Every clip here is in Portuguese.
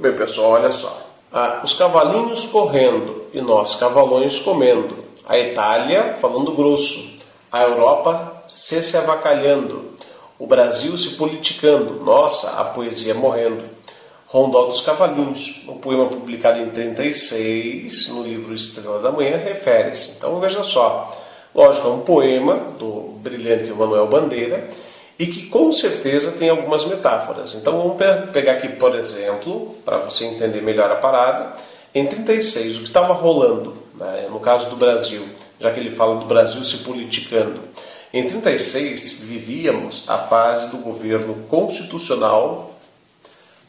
Bem, pessoal, olha só. Os cavalinhos correndo e nós cavalões comendo. A Itália falando grosso. A Europa se avacalhando. O Brasil se politicando. Nossa, a poesia morrendo. Rondó dos Cavalinhos, um poema publicado em 36, no livro Estrela da Manhã, refere-se. Então veja só. Lógico, é um poema do brilhante Manuel Bandeira e que com certeza tem algumas metáforas. Então vamos pegar aqui, por exemplo, para você entender melhor a parada, em 36, o que estava rolando, né, no caso do Brasil, já que ele fala do Brasil se politicando. Em 36 vivíamos a fase do governo constitucional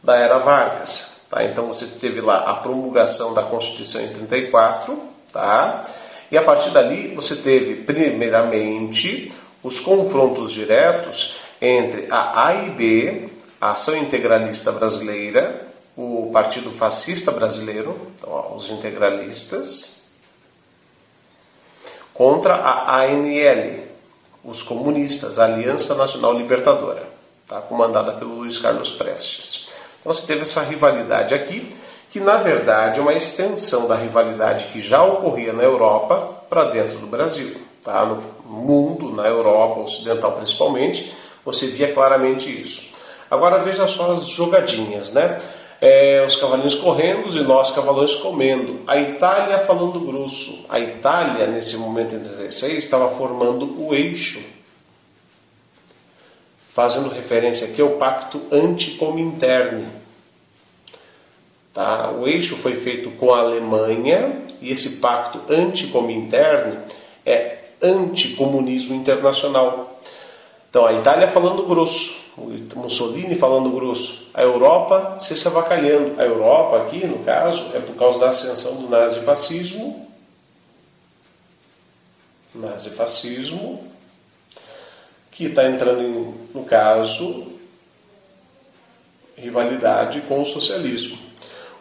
da era Vargas. Tá? Então você teve lá a promulgação da Constituição em 34, tá? E a partir dali você teve, primeiramente, os confrontos diretos entre a AIB, a Ação Integralista Brasileira, o Partido Fascista Brasileiro, então, ó, os integralistas, contra a ANL, os comunistas, a Aliança Nacional Libertadora, tá? Comandada pelo Luiz Carlos Prestes. Então você teve essa rivalidade aqui, que na verdade é uma extensão da rivalidade que já ocorria na Europa para dentro do Brasil. Tá? No mundo, na Europa ocidental principalmente, você via claramente isso. Agora veja só as jogadinhas, né? Os cavalinhos correndo e nós cavalões comendo. A Itália falando grosso. A Itália, nesse momento em 16, estava formando o eixo, fazendo referência aqui ao Pacto Anticomintern. Tá? O eixo foi feito com a Alemanha e esse Pacto Anticomintern é anticomunismo internacional. Então a Itália falando grosso, o Mussolini falando grosso, a Europa se avacalhando. A Europa aqui, no caso, é por causa da ascensão do nazifascismo, que está entrando no caso, rivalidade com o socialismo.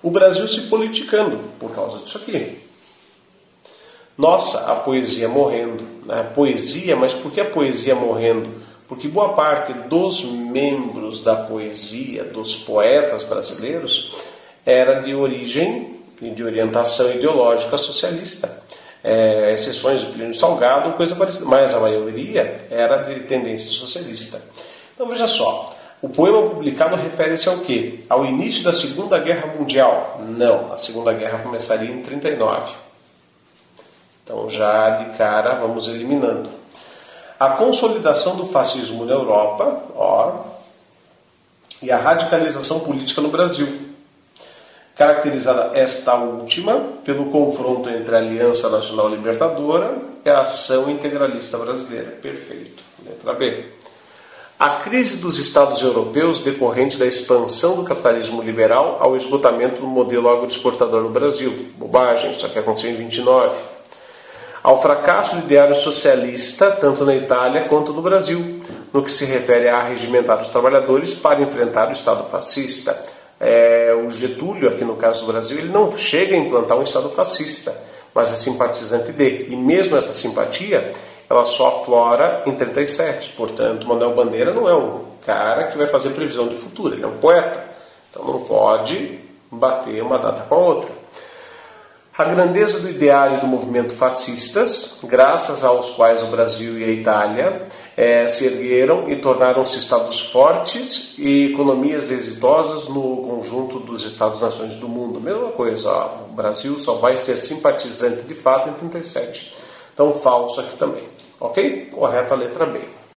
O Brasil se politicando por causa disso aqui. Nossa, a poesia morrendo. Né? Poesia, mas por que a poesia morrendo? Porque boa parte dos membros da poesia, dos poetas brasileiros, era de origem e de orientação ideológica socialista. Exceções de Plínio Salgado, coisa parecida, mas a maioria era de tendência socialista. Então veja só. O poema publicado refere-se ao quê? Ao início da Segunda Guerra Mundial? Não, a Segunda Guerra começaria em 39. Então já de cara vamos eliminando. A consolidação do fascismo na Europa, e a radicalização política no Brasil. Caracterizada esta última pelo confronto entre a Aliança Nacional Libertadora e a Ação Integralista Brasileira. Perfeito. Letra B. A crise dos Estados europeus decorrente da expansão do capitalismo liberal ao esgotamento do modelo agroexportador no Brasil. Bobagem, isso aqui aconteceu em 29. Ao fracasso do ideário socialista, tanto na Itália quanto no Brasil, no que se refere a arregimentar os trabalhadores para enfrentar o Estado fascista. O Getúlio, aqui no caso do Brasil, ele não chega a implantar um Estado fascista, mas é simpatizante de. E mesmo essa simpatia, ela só aflora em 37. Portanto, Manuel Bandeira não é um cara que vai fazer previsão de futuro, ele é um poeta. Então não pode bater uma data com a outra. A grandeza do ideário do movimento fascistas, graças aos quais o Brasil e a Itália se ergueram e tornaram-se estados fortes e economias exitosas no conjunto dos Estados-nações do mundo. Mesma coisa, o Brasil só vai ser simpatizante de fato em 37. Então, falso aqui também. Ok? Correta a letra B.